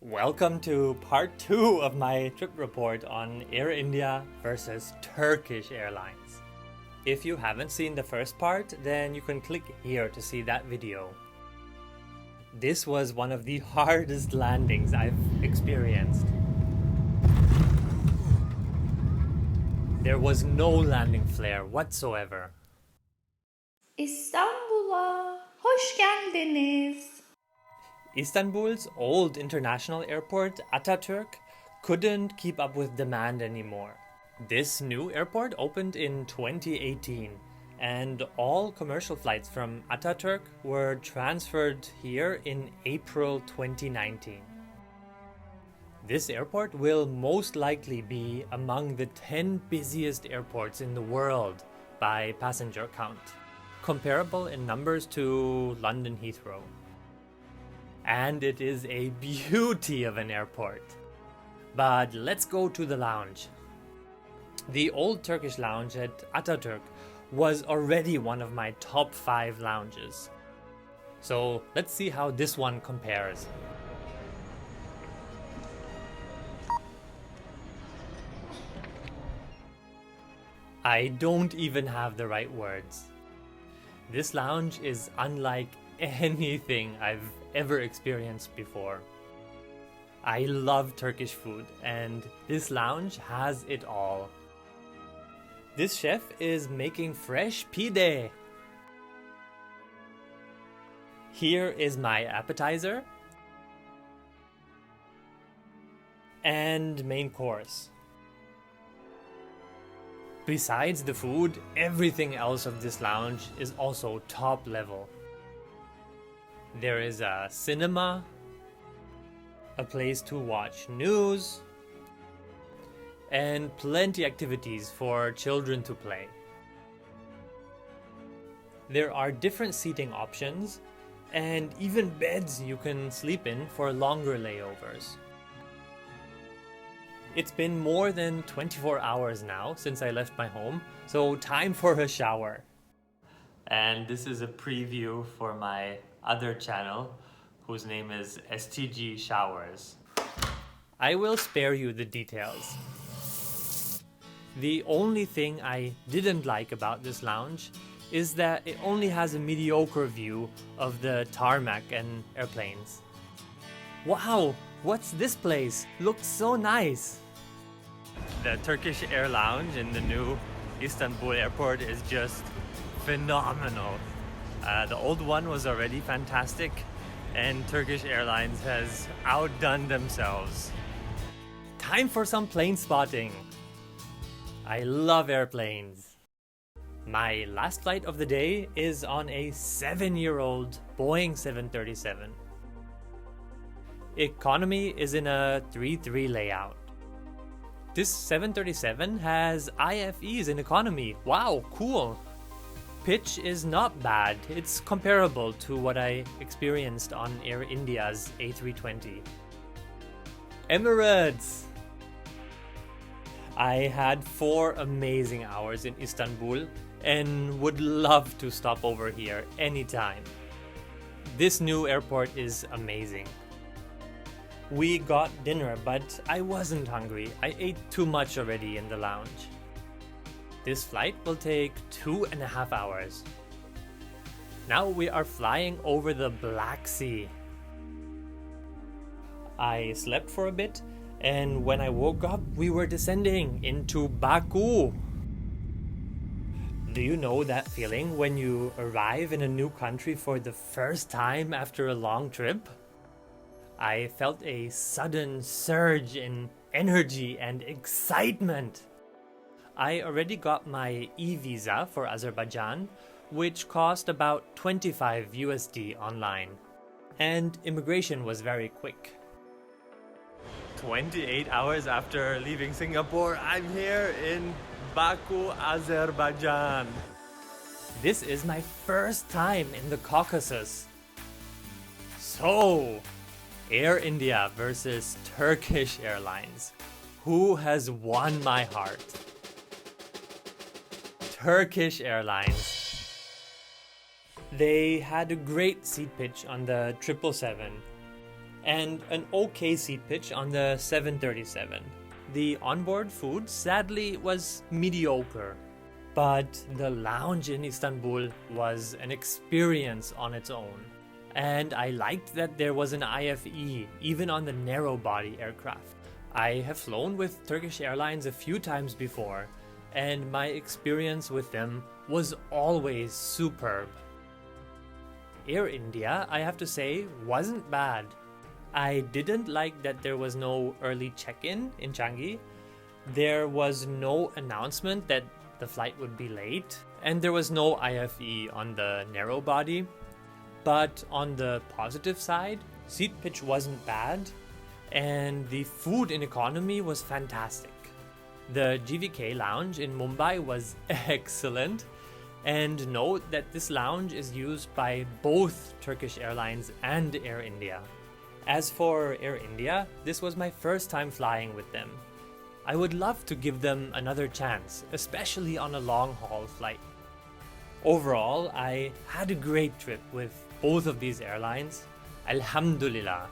Welcome to part 2 of my trip report on Air India versus Turkish Airlines. If you haven't seen the first part, then you can click here to see that video. This was one of the hardest landings I've experienced. There was no landing flare whatsoever. İstanbul'a hoş geldiniz. Istanbul's old international airport, Atatürk, couldn't keep up with demand anymore. This new airport opened in 2018, and all commercial flights from Atatürk were transferred here in April 2019. This airport will most likely be among the 10 busiest airports in the world by passenger count, comparable in numbers to London Heathrow. And it is a beauty of an airport. But let's go to the lounge. The old Turkish lounge at Atatürk was already one of my top 5 lounges. So let's see how this one compares. I don't even have the right words. This lounge is unlike anything I've ever experienced before. I love Turkish food, and this lounge has it all. This chef is making fresh pide. Here is my appetizer and main course. Besides the food, everything else of this lounge is also top level. There is a cinema, a place to watch news, and plenty activities for children to play. There are different seating options and even beds you can sleep in for longer layovers. It's been more than 24 hours now since I left my home, so time for a shower. And this is a preview for my other channel, whose name is STG Showers. I will spare you the details. The only thing I didn't like about this lounge is that it only has a mediocre view of the tarmac and airplanes. Wow, what's this place? Looks so nice! The Turkish Air lounge in the new Istanbul airport is just phenomenal. The old one was already fantastic, and Turkish Airlines has outdone themselves. Time for some plane spotting. I love airplanes. My last flight of the day is on a 7-year-old Boeing 737. Economy is in a 3-3 layout. This 737 has IFEs in economy. Wow, cool! Pitch is not bad. It's comparable to what I experienced on Air India's A320. Emirates! I had 4 amazing hours in Istanbul and would love to stop over here anytime. This new airport is amazing. We got dinner, but I wasn't hungry. I ate too much already in the lounge. This flight will take 2.5 hours. Now we are flying over the Black Sea. I slept for a bit, and when I woke up, we were descending into Baku. Do you know that feeling when you arrive in a new country for the first time after a long trip? I felt a sudden surge in energy and excitement. I already got my eVisa for Azerbaijan, which cost about 25 USD online, and immigration was very quick. 28 hours after leaving Singapore, I'm here in Baku, Azerbaijan. This is my first time in the Caucasus. So, Air India versus Turkish Airlines. Who has won my heart? Turkish Airlines. They had a great seat pitch on the 777, and an okay seat pitch on the 737. The onboard food sadly was mediocre, but the lounge in Istanbul was an experience on its own. And I liked that there was an IFE even on the narrow body aircraft. I have flown with Turkish Airlines a few times before, and my experience with them was always superb. Air India, I have to say, wasn't bad. I didn't like that there was no early check-in in Changi. There was no announcement that the flight would be late, and there was no IFE on the narrow body. But on the positive side, seat pitch wasn't bad, and the food in economy was fantastic. The GVK lounge in Mumbai was excellent, and note that this lounge is used by both Turkish Airlines and Air India. As for Air India, this was my first time flying with them. I would love to give them another chance, especially on a long-haul flight. Overall, I had a great trip with both of these airlines. Alhamdulillah.